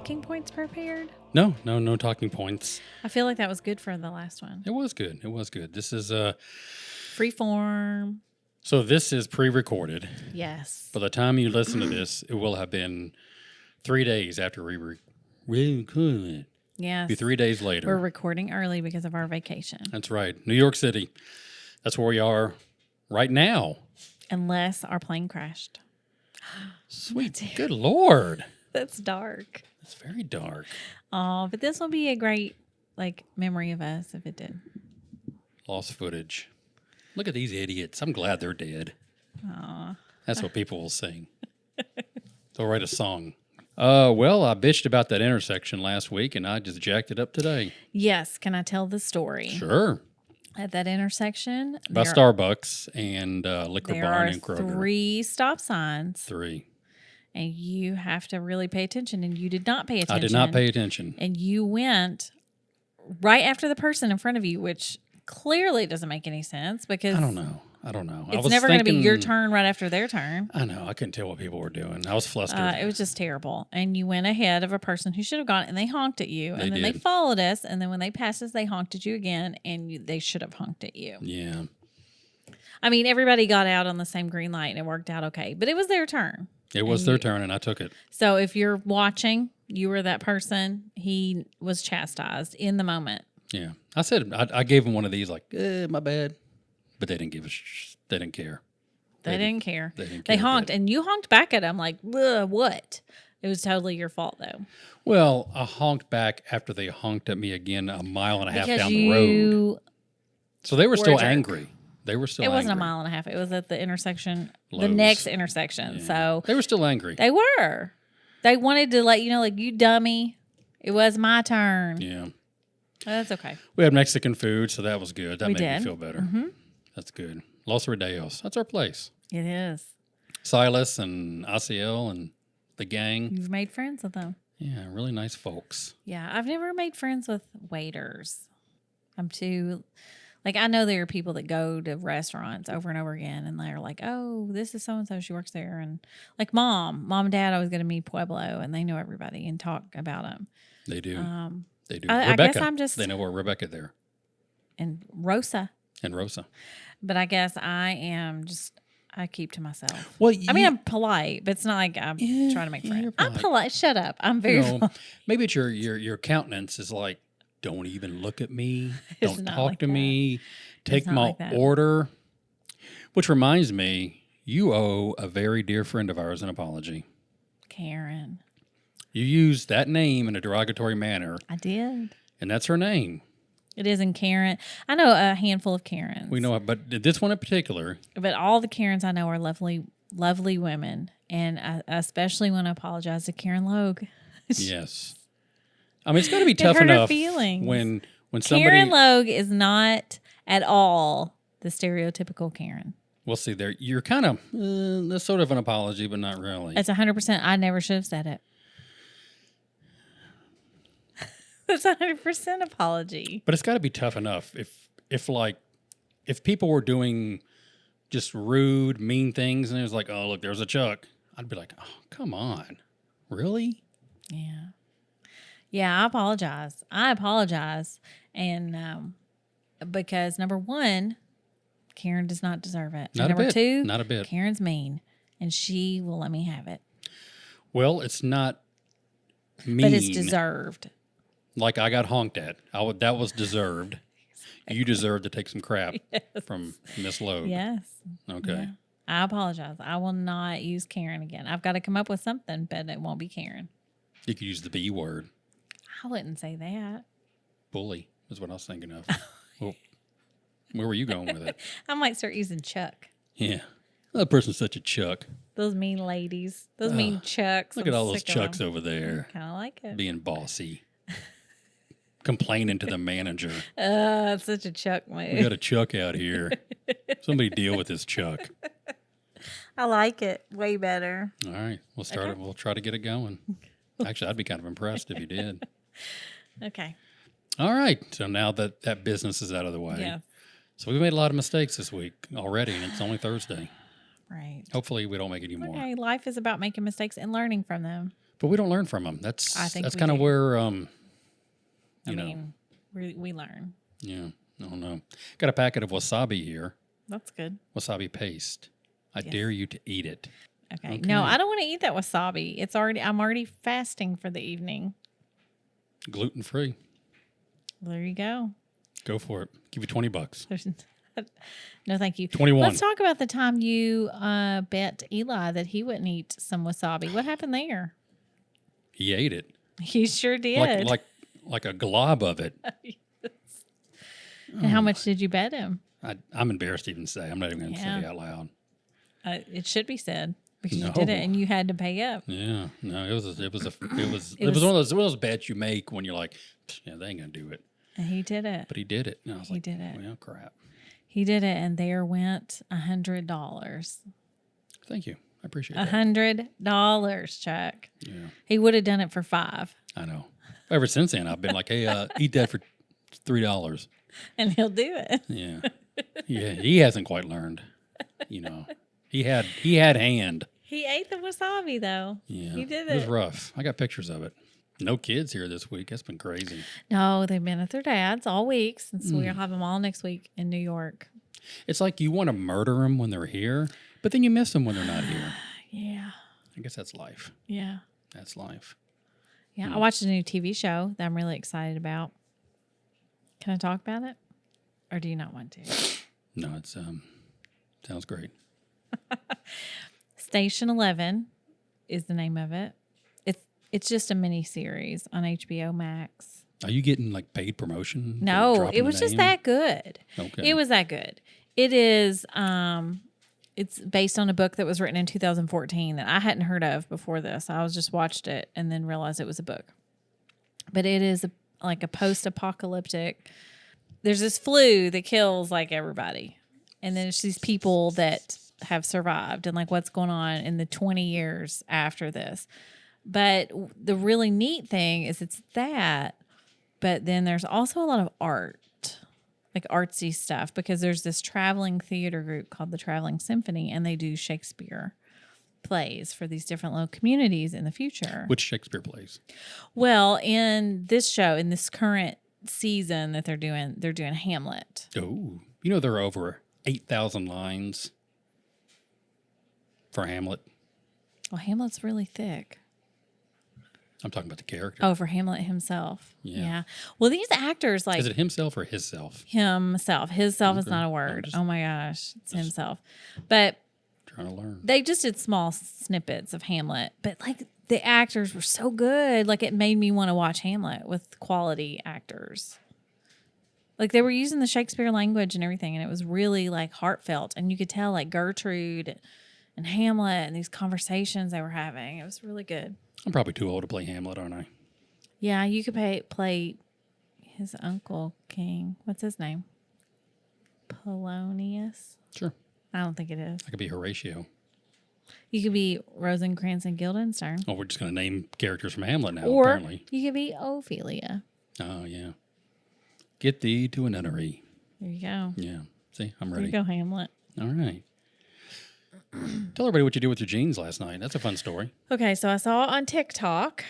talking points prepared? No talking points. I feel like that was good for the last one. It was good. This is Freeform. So this is pre-recorded. Yes. By the time you listen to this, it will have been 3 days after we recorded. Yes. Be 3 days later. We're recording early because of our vacation. That's right. New York City. That's where we are right now. Unless our plane crashed. Sweet. Good Lord. That's dark. It's very dark. Oh, but this will be a great memory of us if it did. Lost footage. Look at these idiots. I'm glad they're dead. Aw. That's what people will sing. They'll write a song. Well, I bitched about that intersection last week, and I just jacked it up today. Yes. Can I tell the story? Sure. At that intersection. By Starbucks and Liquor Barn and Kroger. There are 3 stop signs. 3. And you have to really pay attention, and you did not pay attention. I did not pay attention. And you went right after the person in front of you, which clearly doesn't make any sense because I don't know. It's never going to be your turn right after their turn. I know. I couldn't tell what people were doing. I was flustered. It was just terrible. And you went ahead of a person who should have gone, and they honked at you. And then they did. followed us. And then when they passed us, they honked at you again, and they should have honked at you. Yeah. I mean, everybody got out on the same green light, and it worked out okay. But it was their turn. It was their turn, and I took it. So if you're watching, you were that person. He was chastised in the moment. Yeah. I said, I gave them one of these, my bad. But they didn't give they didn't care. They didn't care. They didn't They care honked, bit. and you honked back at them like, what? It was totally your fault, though. Well, I honked back after they honked at me again a mile and a half Because down the road. So they were still angry. They were still angry. It wasn't a angry. mile and a half. It was at the intersection, Lowe's. the next intersection. Yeah. So they were still angry. They were. They wanted to let you know, you dummy. It was my turn. Yeah. That's okay. We had Mexican food, so that was good. That We made did. me feel better. Mm-hmm. That's good. Los Rodeos. That's our place. It is. Silas and Asiel and the gang. You've made friends with them. Yeah, really nice folks. Yeah, I've never made friends with waiters. I'm too... I know there are people that go to restaurants over and over again, and they're like, oh, this is so-and-so, she works there. And mom and dad always go to meet Pueblo, and they know everybody and talk about them. They do. They do. I Rebecca, guess I'm just... They know where Rebecca there. And Rosa. And Rosa. But I guess I keep to myself. Well, I'm polite, but it's not like I'm trying to make friends. I'm polite. Shut up. I'm very polite. Maybe it's your countenance is like, don't even look at me. Don't talk to me. Take my order. Which reminds me, you owe a very dear friend of ours an apology. Karen. You used that name in a derogatory manner. I did. And that's her name. It isn't Karen. I know a handful of Karens. We know it, but this one in particular. But all the Karens I know are lovely, lovely women. And I especially want to apologize to Karen Logue. Yes. I mean, it's got to be tough enough when somebody... Karen Logue is not at all the stereotypical Karen. We'll see there. You're kind of... that's sort of an apology, but not really. It's 100%. I never should have said it. That's 100% apology. But it's got to be tough enough if people were doing just rude, mean things, and it was like, oh, look, there's a Chuck. I'd be like, oh, come on. Really? Yeah. Yeah, I apologize. And because number 1, Karen does not deserve it. Not number a bit. 2, Not a bit. Karen's mean, and she will let me have it. Well, it's not mean. But it's deserved. Like I got honked at. That was deserved. You deserve to take some crap from Miss Logue. Yes. Okay. Yeah. I apologize. I will not use Karen again. I've got to come up with something, but it won't be Karen. You could use the B word. I wouldn't say that. Bully is what I was thinking of. Well, where were you going with it? I might start using Chuck. Yeah. That person's such a Chuck. Those mean ladies. Those mean Chucks. Look at all those Chucks over there. Kind of like it. Being bossy. Complaining to the manager. It's such a Chuck move. We got a Chuck out here. Somebody deal with this Chuck. I like it way better. All right. We'll start it. We'll try to get it going. Actually, I'd be kind of impressed if you did. Okay. All right. So now that business is out of the way. Yeah. So we made a lot of mistakes this week already, and it's only Thursday. Right. Hopefully we don't make any more. Okay. Life is about making mistakes and learning from them. But we don't learn from them. I think that's we kind of do. where, we learn. Yeah. I don't know. Got a packet of wasabi here. That's good. Wasabi paste. I dare you to eat it. Okay. No, I don't want to eat that wasabi. I'm already fasting for the evening. Gluten free. There you go. Go for it. Give you $20. No, thank you. 21. Let's talk about the time you bet Eli that he wouldn't eat some wasabi. What happened there? He ate it. He sure did. Like a glob of it. And how much did you bet him? I'm embarrassed to even say. I'm not even going to say it out loud. It should be said because you did it and you had to pay up. Yeah, no, it was one of those bets you make when you're like, yeah, they ain't gonna do it. And he did it. But he did it. And I was like, did it. Well, crap. He did it, and there went $100. Thank you. I appreciate that. $100, Chuck. Yeah, he would have done it for $5. I know. Ever since then, I've been like, hey, eat that for $3, and he'll do it. Yeah, yeah. He hasn't quite learned. He had hand. He ate the wasabi though. Yeah, he did it. It was rough. I got pictures of it. No kids here this week. That's been crazy. No, they've been at their dad's all week since we'll have them all next week in New York. It's like you want to murder them when they're here, but then you miss them when they're not here. Yeah. I guess that's life. Yeah. That's life. Yeah. I watched a new TV show that I'm really excited about. Can I talk about it? Or do you not want to? No, it's sounds great. Station 11 is the name of it. It's just a mini series on HBO Max. Are you getting like paid promotion? No, it was just that good. Okay. It was that good. It is it's based on a book that was written in 2014 that I hadn't heard of before this. I was just watched it and then realized it was a book. But it is like a post-apocalyptic. There's this flu that kills like everybody. And then there's these people that have survived and like what's going on in the 20 years after this. But the really neat thing is it's that, but then there's also a lot of art, like artsy stuff, because there's this traveling theater group called the Traveling Symphony, and they do Shakespeare plays for these different little communities in the future. Which Shakespeare plays? Well, in this show, in this current season that they're doing Hamlet. Oh, there are over 8,000 lines for Hamlet. Well, Hamlet's really thick. I'm talking about the character. Oh, for Hamlet himself. Yeah. Well, these actors like... Is it himself or his self? Himself. His self is not a word. Oh my gosh. It's himself. But... Trying to learn. They just did small snippets of Hamlet. But like the actors were so good. Like it made me want to watch Hamlet with quality actors. Like they were using the Shakespeare language and everything. And it was really like heartfelt. And you could tell like Gertrude and Hamlet and these conversations they were having. It was really good. I'm probably too old to play Hamlet, aren't I? Yeah, you could play his uncle king. What's his name? Polonius? Sure. I don't think it is. I could be Horatio. You could be Rosencrantz and Guildenstern. Oh, we're just going to name characters from Hamlet now, or apparently. You could be Ophelia. Oh, yeah. Get thee to a nunnery. There you go. Yeah. See, I'm ready. There you go, Hamlet. All right. Tell everybody what you did with your jeans last night. That's a fun story. Okay, so I saw on TikTok.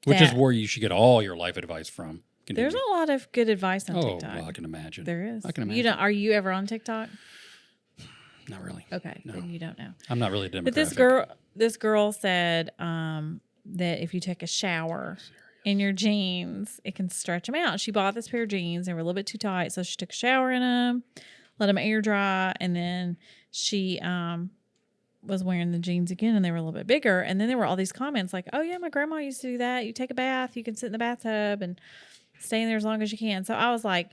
Which is where you should get all your life advice from. Continue. There's a lot of good advice on TikTok. Oh, well, I can imagine. There is. I can imagine. Are you ever on TikTok? Not really. Okay, no. Then you don't know. I'm not really a demographic. But this girl said that if you take a shower in your jeans, it can stretch them out. She bought this pair of jeans. They were a little bit too tight, so she took a shower in them, let them air dry, and then she was wearing the jeans again, and they were a little bit bigger. And then there were all these comments like, oh, yeah, my grandma used to do that. You take a bath, you can sit in the bathtub and stay in there as long as you can. So I was like,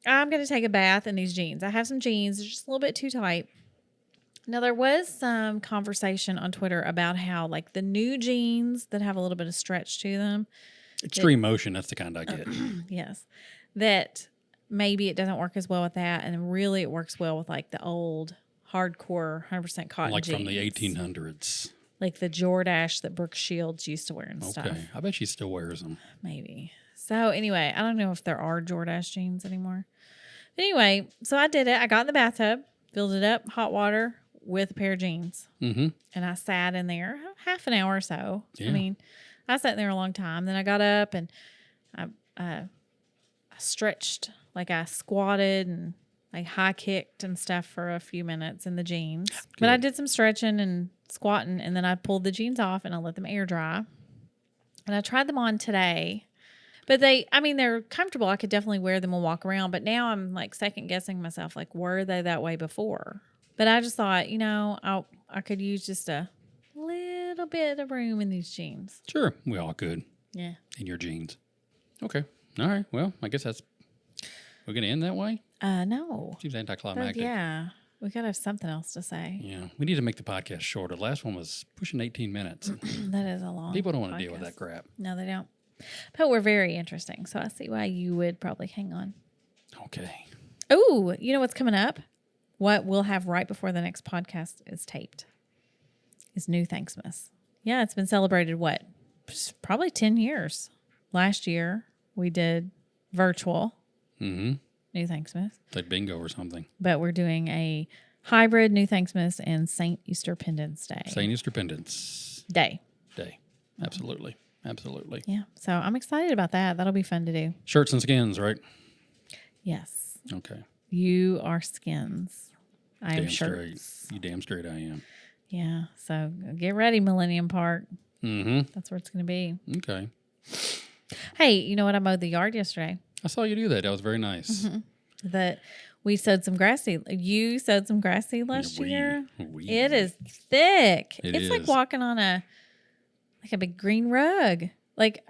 I'm going to take a bath in these jeans. I have some jeans. They're just a little bit too tight. Now, there was some conversation on Twitter about how, like, the new jeans that have a little bit of stretch to them. Extreme motion, that's the kind I get. Yes. That maybe it doesn't work as well with that. And really it works well with, like, the old hardcore 100% cotton like jeans. From the 1800s. Like the Jordache that Brooke Shields used to wear and stuff. Okay. I bet she still wears them. Maybe. So anyway, I don't know if there are Jordache jeans anymore. But anyway, so I did it. I got in the bathtub, filled it up, hot water with a pair of jeans. Mm-hmm. And I sat in there half an hour or so. Yeah. I mean, I sat there a long time. Then I got up and I stretched, like I squatted and I high kicked and stuff for a few minutes in the jeans. Good. But I did some stretching and squatting, and then I pulled the jeans off and I let them air dry. And I tried them on today. But they're comfortable. I could definitely wear them and walk around. But now I'm like second guessing myself, like, were they that way before? But I just thought, I could use just a little bit of room in these jeans. Sure. We all could. Yeah. In your jeans. Okay. All right. Well, I guess we're going to end that way? No. Seems anticlimactic. But yeah. We got to have something else to say. Yeah. We need to make the podcast shorter. The last one was pushing 18 minutes. That is a long People don't want podcast. to deal with that crap. No, they don't. But we're very interesting, so I see why you would probably hang on. Okay. Oh, you know what's coming up? What we'll have right before the next podcast is taped is New Thanksmas. Yeah, it's been celebrated, what? Probably 10 years. Last year, we did virtual New Thanksmas. Like bingo or something. But we're doing a hybrid New Thanksmas and St. Easter Pendants Day. St. Easter Pendants Day. Absolutely. Absolutely. Yeah. So I'm excited about that. That'll be fun to do. Shirts and skins, right? Yes. Okay. You are skins. I am shirts. Straight. You damn straight I am. Yeah. So get ready, Millennium Park. Mm-hmm. That's where it's going to be. Okay. Hey, you know what? I mowed the yard yesterday. I saw you do that. That was very nice. That we sowed some grass seed. You sowed some grass seed last year. It is thick. It's like walking on a big green rug. Like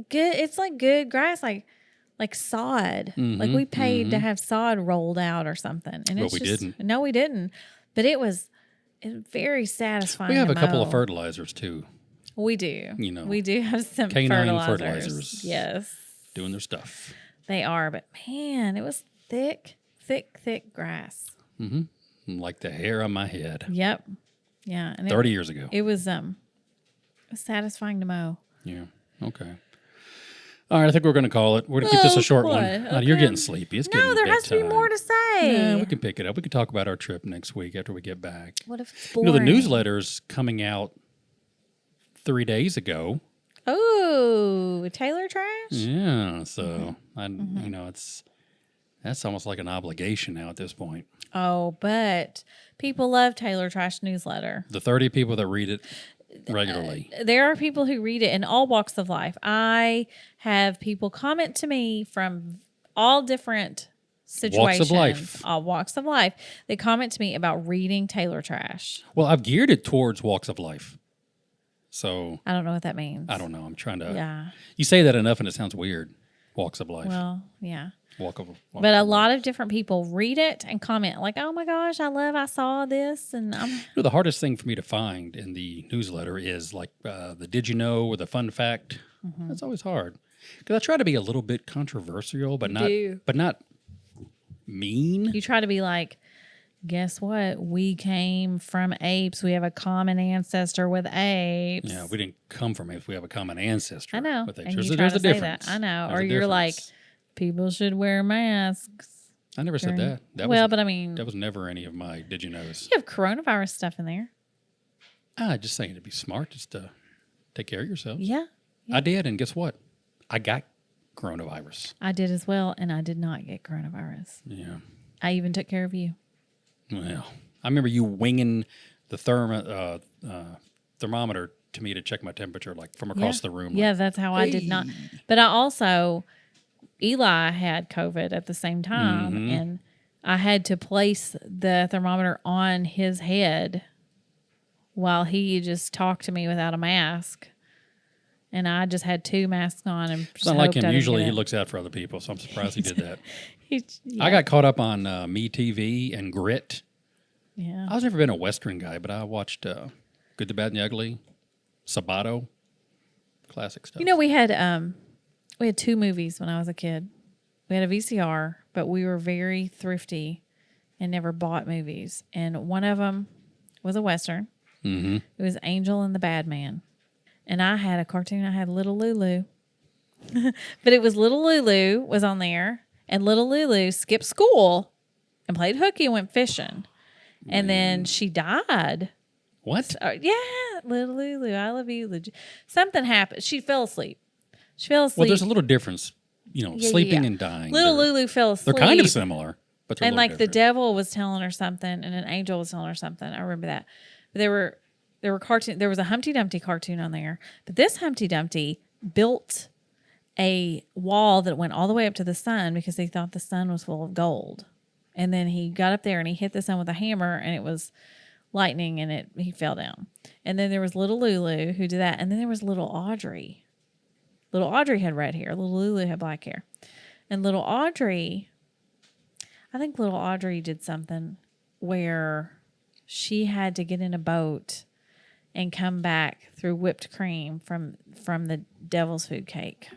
good. It's like good grass. Like sod. Like we paid to have sod rolled out or something. And we didn't. No, we didn't. But it was very satisfying. We have a couple of fertilizers too. We do. We do have some canine fertilizers. Yes. Doing their stuff. They are. But man, it was thick grass. Mm-hmm. Like the hair on my head. Yep. Yeah. And 30 years ago. It was satisfying to mow. Yeah. Okay. All right. I think we're going to call it. We're going to keep this a short one. Okay. You're getting sleepy. It's getting there has to be more to say. Yeah, we can pick it up. We can talk about our trip next week after we get back. What if it's boring? The newsletter's coming out 3 days ago. Oh, Taylor trash? Yeah. So, that's almost like an obligation now at this point. Oh, but people love Taylor Trash newsletter. The 30 people that read it regularly. There are people who read it in all walks of life. I have people comment to me from all different situations. All walks of life. They comment to me about reading Taylor Trash. Well, I've geared it towards walks of life. So I don't know what that means. I don't know. I'm trying to. Yeah. You say that enough and it sounds weird. Walks of life. Well, yeah. But a lot of different people read it and comment like, "Oh my gosh, I saw this," and the hardest thing for me to find in the newsletter is like the did you know or the fun fact. That's always hard because I try to be a little bit controversial, but not mean. You try to be like, guess what? We came from apes. We have a common ancestor with apes. Yeah, we didn't come from apes. We have a common ancestor. I know. With apes. And There's a difference. That. I know. There's or you're like, people should wear masks. I never said that. That was never any of my did you knows. You have coronavirus stuff in there. Just saying to be smart, just to take care of yourself. Yeah. I did, and guess what? I got coronavirus. I did as well, and I did not get coronavirus. Yeah. I even took care of you. Well, I remember you winging the thermometer to me to check my temperature, like from across the room. Yeah, that's how I did not. But I also, Eli had COVID at the same time, and I had to place the thermometer on his head while he just talked to me without a mask. And I just had 2 masks on. And it's not like him. Usually he looks out for other people, so I'm surprised he did that. I got caught up on Me TV and Grit. Yeah. I was never been a Western guy, but I watched Good, the Bad, and the Ugly, Sabato, classic stuff. We had 2 movies when I was a kid. We had a VCR, but we were very thrifty and never bought movies. And one of them was a Western. It was Angel and the Bad Man. And I had a cartoon. I had Little Lulu. But it was Little Lulu was on there. And Little Lulu skipped school and played hooky and went fishing. And then she died. What? Yeah. little Lulu, I love you. Something happened. She fell asleep. Well, there's a little difference, sleeping and dying. Little Lulu fell asleep. They're kind of similar, but they're like different. The devil was telling her something, and an angel was telling her something. I remember that. But there were cartoon. There was a Humpty Dumpty cartoon on there, but this Humpty Dumpty built a wall that went all the way up to the sun because they thought the sun was full of gold. And then he got up there and he hit the sun with a hammer, and it was lightning, and he fell down. And then there was little Lulu who did that. And then there was little Audrey. Little Audrey had red hair. Little Lulu had black hair. And little Audrey, I think little Audrey did something where she had to get in a boat and come back through whipped cream from the devil's food cake.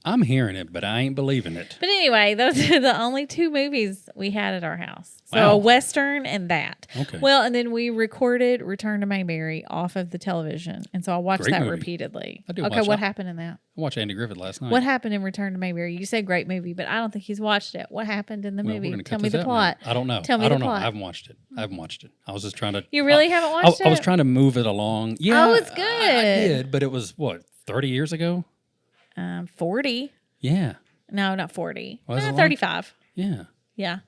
I'm hearing it, but I ain't believing it. But anyway, those are the only 2 movies we had at our house. So wow. A Western and that. Okay. Well, and then we recorded Return to Mayberry off of the television. And so I watched that repeatedly. I do okay, what happened in that? I watched Andy Griffith last night. What happened in Return to Mayberry? You said great movie, but I don't think he's watched it. What happened in the movie? Tell me the plot. I don't know. Tell me the plot. I haven't watched it. I was just trying to... You really haven't watched it? I was trying to move it along. Yeah. Oh, it's good. I did, but it was, 30 years ago? 40. Yeah. No, not 40. 35. Yeah. Yeah.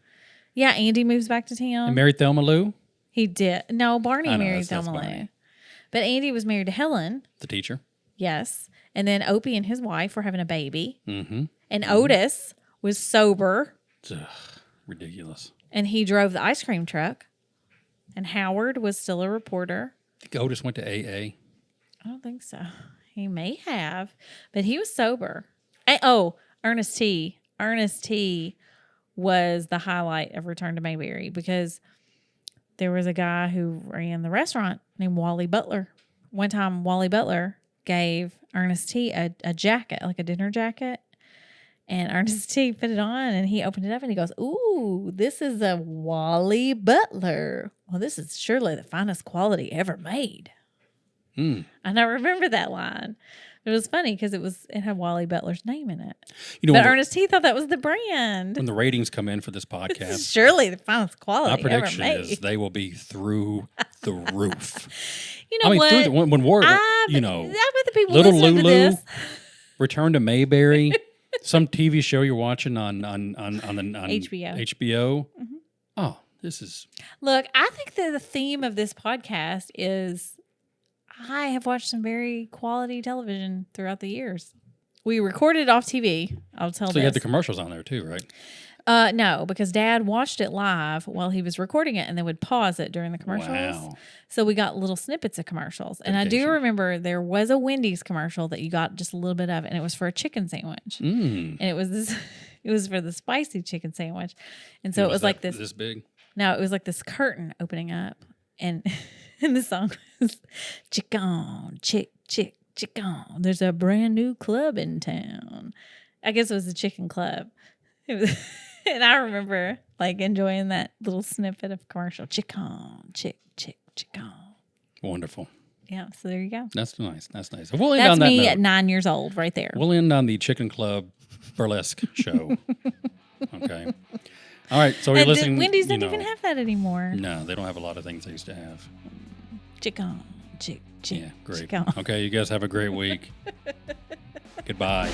Yeah, Andy moves back to town. And married Thelma Lou? He did. No, Barney married that's Thelma Barney. Lou. But Andy was married to Helen. The teacher? Yes. And then Opie and his wife were having a baby. Mm-hmm. And Otis was sober. Ugh, ridiculous. And he drove the ice cream truck. And Howard was still a reporter. I think Otis went to AA. I don't think so. He may have. But he was sober. Ernest T. Ernest T. was the highlight of Return to Mayberry because there was a guy who ran the restaurant named Wally Butler. One time, Wally Butler gave Ernest T. a jacket, like a dinner jacket. And Ernest T. put it on, and he opened it up, and he goes, "Ooh, this is a Wally Butler. Well, this is surely the finest quality ever made." And I remember that line. It was funny because it had Wally Butler's name in it. But Ernest T. thought that was the brand. When the ratings come in for this podcast, surely the finest quality my prediction ever made. is they will be through the roof. You know what? When Ward, I bet the people Little listening Lulu, to this. Return to Mayberry, some TV show you're watching on HBO. HBO. Mm-hmm. Oh, this is... Look, I think that the theme of this podcast is I have watched some very quality television throughout the years. We recorded off TV. I'll tell So you had the commercials on there too, right? No, because Dad watched it live while he was recording it and then would pause it during the commercials. Wow. So we got little snippets of commercials. And I do remember there was a Wendy's commercial that you got just a little bit of, and it was for a chicken sandwich. And it was for the spicy chicken sandwich. And so it was like this big? No, it was like this curtain opening up, and the song was chicken, chicken. There's a brand new club in town. I guess it was the chicken club. It was, and I remember like enjoying that little snippet of commercial. Chicken. Wonderful. Yeah, so there you go. That's nice. That's nice. We'll end That's on that me note. at 9 years old right there. We'll end on the Chicken Club burlesque show. Okay. All right. So you're listening. Wendy's don't even have that anymore. No, they don't have a lot of things they used to have. Chicken. Yeah, great. Chicken. Okay, you guys have a great week. Goodbye.